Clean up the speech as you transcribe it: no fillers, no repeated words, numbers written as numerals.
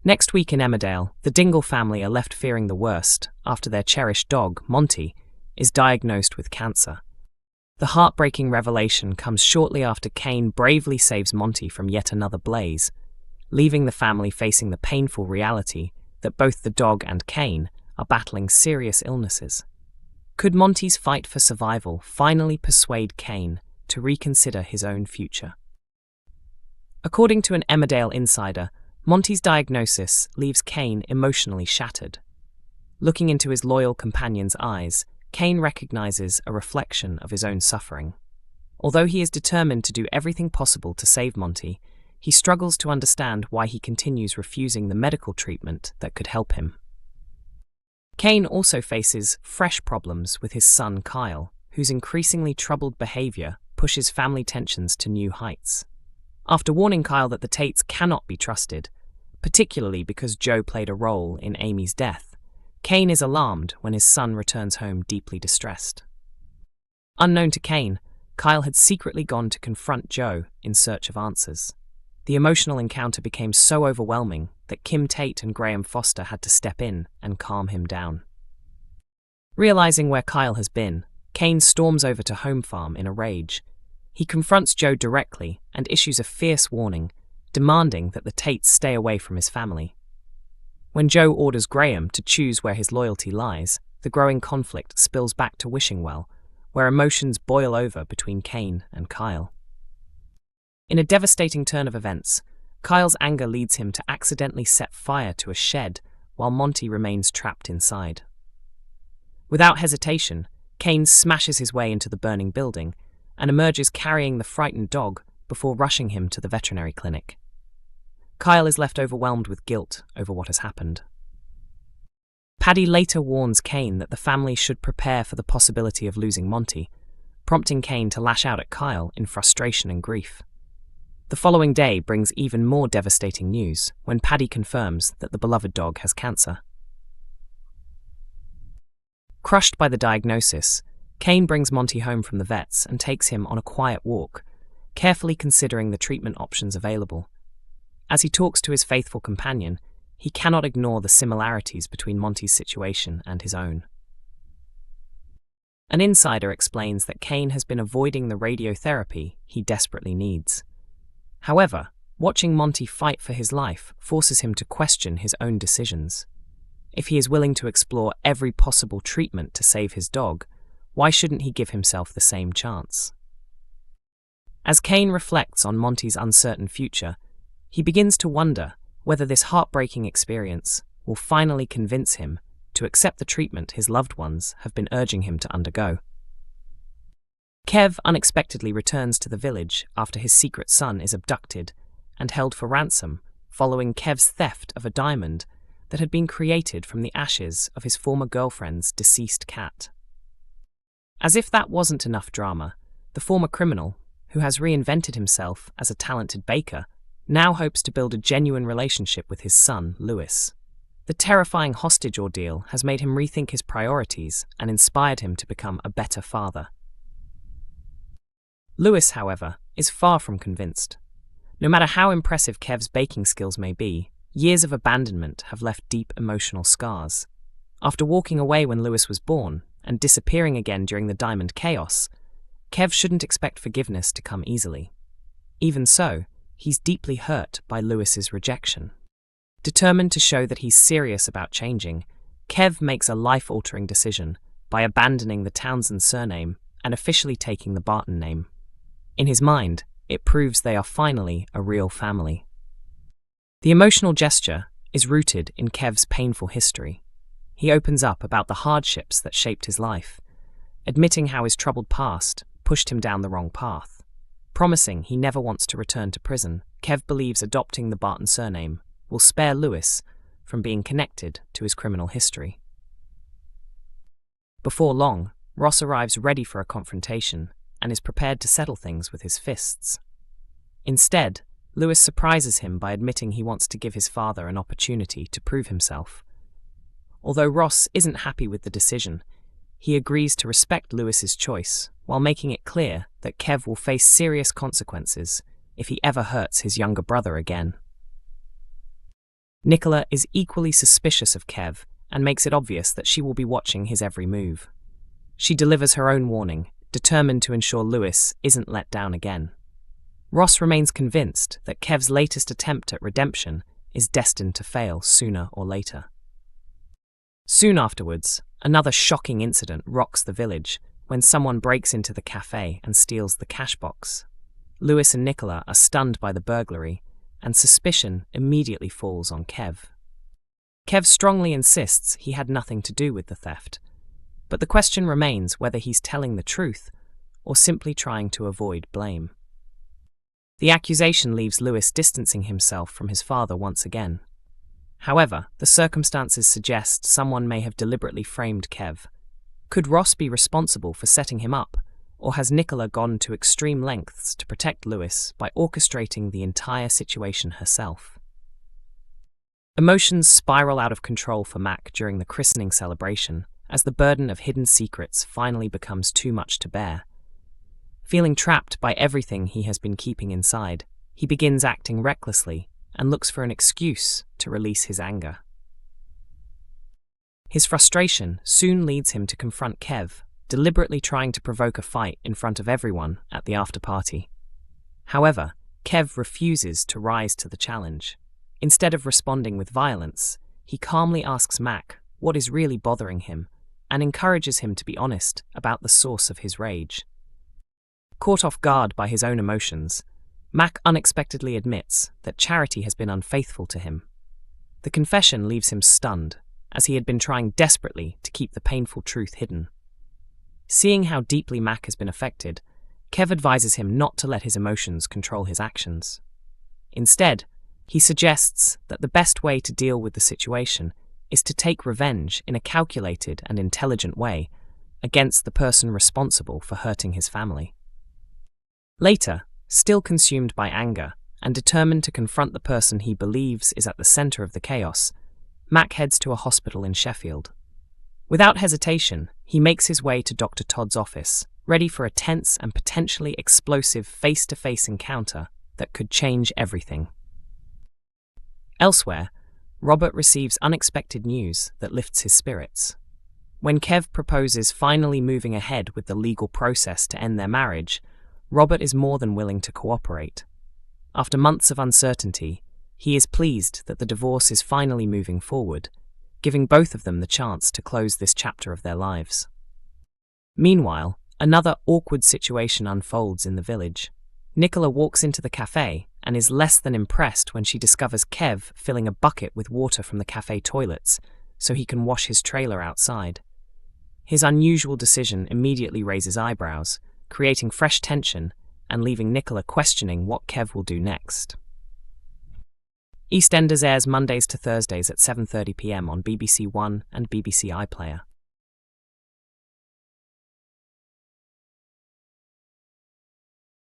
Next week in Emmerdale, the Dingle family are left fearing the worst after their cherished dog, Monty, is diagnosed with cancer. The heartbreaking revelation comes shortly after Cain bravely saves Monty from yet another blaze, leaving the family facing the painful reality that both the dog and Cain are battling serious illnesses. Could Monty's fight for survival finally persuade Cain to reconsider his own future? According to an Emmerdale insider, Monty's diagnosis leaves Cain emotionally shattered. Looking into his loyal companion's eyes, Cain recognizes a reflection of his own suffering. Although he is determined to do everything possible to save Monty, he struggles to understand why he continues refusing the medical treatment that could help him. Cain also faces fresh problems with his son Kyle, whose increasingly troubled behavior pushes family tensions to new heights. After warning Kyle that the Tates cannot be trusted, particularly because Joe played a role in Amy's death, Cain is alarmed when his son returns home deeply distressed. Unknown to Cain, Kyle had secretly gone to confront Joe in search of answers. The emotional encounter became so overwhelming that Kim Tate and Graham Foster had to step in and calm him down. Realizing where Kyle has been, Cain storms over to Home Farm in a rage. He confronts Joe directly and issues a fierce warning, demanding that the Tates stay away from his family. When Joe orders Graham to choose where his loyalty lies, the growing conflict spills back to Wishingwell, where emotions boil over between Cain and Kyle. In a devastating turn of events, Kyle's anger leads him to accidentally set fire to a shed while Monty remains trapped inside. Without hesitation, Cain smashes his way into the burning building and emerges carrying the frightened dog before rushing him to the veterinary clinic. Kyle is left overwhelmed with guilt over what has happened. Paddy later warns Cain that the family should prepare for the possibility of losing Monty, prompting Cain to lash out at Kyle in frustration and grief. The following day brings even more devastating news when Paddy confirms that the beloved dog has cancer. Crushed by the diagnosis, Cain brings Monty home from the vets and takes him on a quiet walk, carefully considering the treatment options available. As he talks to his faithful companion, he cannot ignore the similarities between Monty's situation and his own. An insider explains that Cain has been avoiding the radiotherapy he desperately needs. However, watching Monty fight for his life forces him to question his own decisions. If he is willing to explore every possible treatment to save his dog, why shouldn't he give himself the same chance? As Cain reflects on Monty's uncertain future, he begins to wonder whether this heartbreaking experience will finally convince him to accept the treatment his loved ones have been urging him to undergo. Kev unexpectedly returns to the village after his secret son is abducted and held for ransom following Kev's theft of a diamond that had been created from the ashes of his former girlfriend's deceased cat. As if that wasn't enough drama, the former criminal, who has reinvented himself as a talented baker, now hopes to build a genuine relationship with his son, Lewis. The terrifying hostage ordeal has made him rethink his priorities and inspired him to become a better father. Lewis, however, is far from convinced. No matter how impressive Kev's baking skills may be, years of abandonment have left deep emotional scars. After walking away when Lewis was born and disappearing again during the diamond chaos, Kev shouldn't expect forgiveness to come easily. Even so, he's deeply hurt by Lewis's rejection. Determined to show that he's serious about changing, Kev makes a life-altering decision by abandoning the Townsend surname and officially taking the Barton name. In his mind, it proves they are finally a real family. The emotional gesture is rooted in Kev's painful history. He opens up about the hardships that shaped his life, admitting how his troubled past pushed him down the wrong path. Promising he never wants to return to prison, Kev believes adopting the Barton surname will spare Lewis from being connected to his criminal history. Before long, Ross arrives ready for a confrontation and is prepared to settle things with his fists. Instead, Lewis surprises him by admitting he wants to give his father an opportunity to prove himself. Although Ross isn't happy with the decision, he agrees to respect Lewis's choice while making it clear that Kev will face serious consequences if he ever hurts his younger brother again. Nicola is equally suspicious of Kev and makes it obvious that she will be watching his every move. She delivers her own warning, determined to ensure Lewis isn't let down again. Ross remains convinced that Kev's latest attempt at redemption is destined to fail sooner or later. Soon afterwards, another shocking incident rocks the village when someone breaks into the cafe and steals the cash box. Lewis and Nicola are stunned by the burglary, and suspicion immediately falls on Kev. Kev strongly insists he had nothing to do with the theft, but the question remains whether he's telling the truth or simply trying to avoid blame. The accusation leaves Lewis distancing himself from his father once again. However, the circumstances suggest someone may have deliberately framed Kev. Could Ross be responsible for setting him up, or has Nicola gone to extreme lengths to protect Lewis by orchestrating the entire situation herself? Emotions spiral out of control for Mac during the christening celebration as the burden of hidden secrets finally becomes too much to bear. Feeling trapped by everything he has been keeping inside, he begins acting recklessly and looks for an excuse to release his anger. His frustration soon leads him to confront Kev, deliberately trying to provoke a fight in front of everyone at the after-party. However, Kev refuses to rise to the challenge. Instead of responding with violence, he calmly asks Mac what is really bothering him and encourages him to be honest about the source of his rage. Caught off guard by his own emotions, Mac unexpectedly admits that Charity has been unfaithful to him. The confession leaves him stunned, as he had been trying desperately to keep the painful truth hidden. Seeing how deeply Mac has been affected, Kev advises him not to let his emotions control his actions. Instead, he suggests that the best way to deal with the situation is to take revenge in a calculated and intelligent way against the person responsible for hurting his family. Later, still consumed by anger and determined to confront the person he believes is at the center of the chaos, Mac heads to a hospital in Sheffield. Without hesitation, he makes his way to Dr. Todd's office, ready for a tense and potentially explosive face-to-face encounter that could change everything. Elsewhere, Robert receives unexpected news that lifts his spirits. When Kev proposes finally moving ahead with the legal process to end their marriage, Robert is more than willing to cooperate. After months of uncertainty, he is pleased that the divorce is finally moving forward, giving both of them the chance to close this chapter of their lives. Meanwhile, another awkward situation unfolds in the village. Nicola walks into the cafe and is less than impressed when she discovers Kev filling a bucket with water from the cafe toilets so he can wash his trailer outside. His unusual decision immediately raises eyebrows, creating fresh tension and leaving Nicola questioning what Kev will do next. EastEnders airs Mondays to Thursdays at 7:30 p.m. on BBC One and BBC iPlayer.